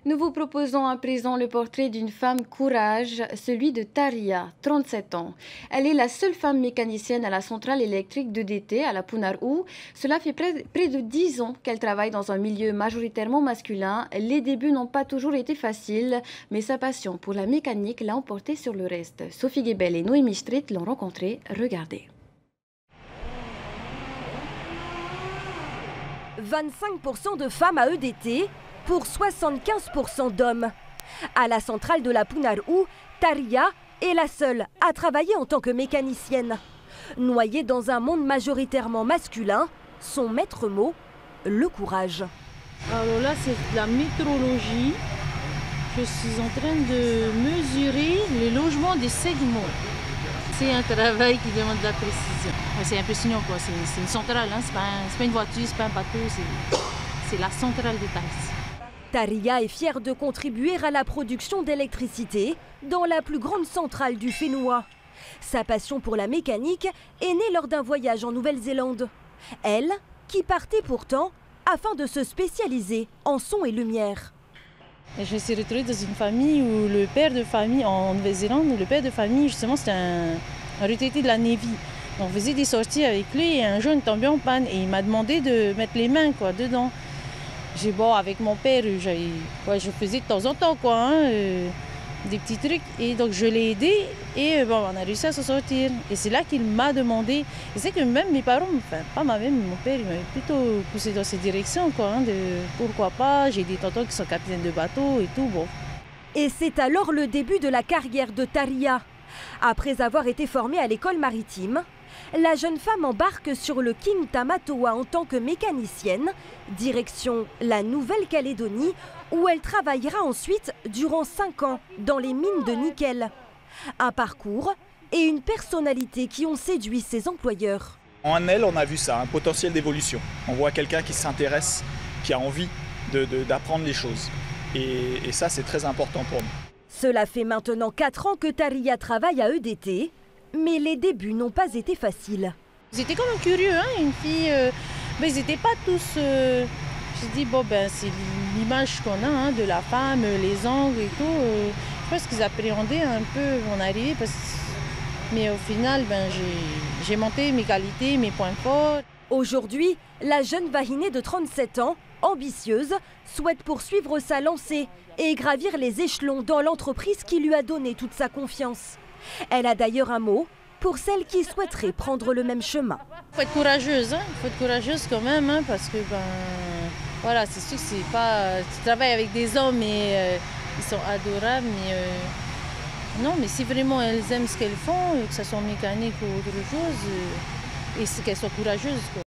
Nous vous proposons à présent le portrait d'une femme courage, celui de Taria, 37 ans. Elle est la seule femme mécanicienne à la centrale électrique d'EDT à la Punarou. Cela fait près de 10 ans qu'elle travaille dans un milieu majoritairement masculin. Les débuts n'ont pas toujours été faciles, mais sa passion pour la mécanique l'a emportée sur le reste. Sophie Gebel et Noémie Strit l'ont rencontrée. Regardez. 25% de femmes à EDT pour 75% d'hommes. À la centrale de la Punarou, Taria est la seule à travailler en tant que mécanicienne. Noyée dans un monde majoritairement masculin, son maître mot, le courage. Alors là, c'est de la métrologie. Je suis en train de mesurer le logement des segments. C'est un travail qui demande de la précision. C'est impressionnant, quoi. C'est une centrale, hein. C'est pas une voiture, c'est pas un bateau, c'est la centrale de Thaïs. Taria est fière de contribuer à la production d'électricité dans la plus grande centrale du Fénois. Sa passion pour la mécanique est née lors d'un voyage en Nouvelle-Zélande. Elle, qui partait pourtant afin de se spécialiser en son et lumière. Et je me suis retrouvée dans une famille où le père de famille, en Nouvelle-Zélande, le père de famille, justement, c'était un retraité de la Navy. On faisait des sorties avec lui et un jour, il est tombé en panne et il m'a demandé de mettre les mains dedans. J'ai bon, avec mon père, je faisais de temps en temps des petits trucs. Et donc je l'ai aidé et on a réussi à s'en sortir. Et c'est là qu'il m'a demandé. Et c'est que même mes parents, enfin pas ma-même, mon père, il m'avait plutôt poussé dans cette direction. Pourquoi pas, j'ai des tontons qui sont capitaines de bateau et tout. Bon. Et c'est alors le début de la carrière de Taria. Après avoir été formée à l'école maritime, la jeune femme embarque sur le King Tamatoa en tant que mécanicienne, direction la Nouvelle-Calédonie, où elle travaillera ensuite durant 5 ans dans les mines de nickel. Un parcours et une personnalité qui ont séduit ses employeurs. En elle, on a vu ça, un potentiel d'évolution. On voit quelqu'un qui s'intéresse, qui a envie d'apprendre les choses. Et ça, c'est très important pour nous. Cela fait maintenant 4 ans que Taria travaille à EDT. Mais les débuts n'ont pas été faciles. Ils étaient quand même curieux, hein, une fille. Mais ils n'étaient pas tous. J'ai dit, c'est l'image qu'on a de la femme, les angles et tout. Je pense qu'ils appréhendaient un peu mon arrivée. Mais au final, j'ai monté mes qualités, mes points forts. Aujourd'hui, la jeune Vahinée de 37 ans, ambitieuse, souhaite poursuivre sa lancée et gravir les échelons dans l'entreprise qui lui a donné toute sa confiance. Elle a d'ailleurs un mot pour celles qui souhaiteraient prendre le même chemin. Il faut être courageuse, hein. Faut être courageuse quand même, hein, parce que voilà, c'est sûr que c'est pas. Tu travailles avec des hommes et ils sont adorables, mais non, mais si vraiment elles aiment ce qu'elles font, que ce soit mécanique ou autre chose, et qu'elles soient courageuses, quoi.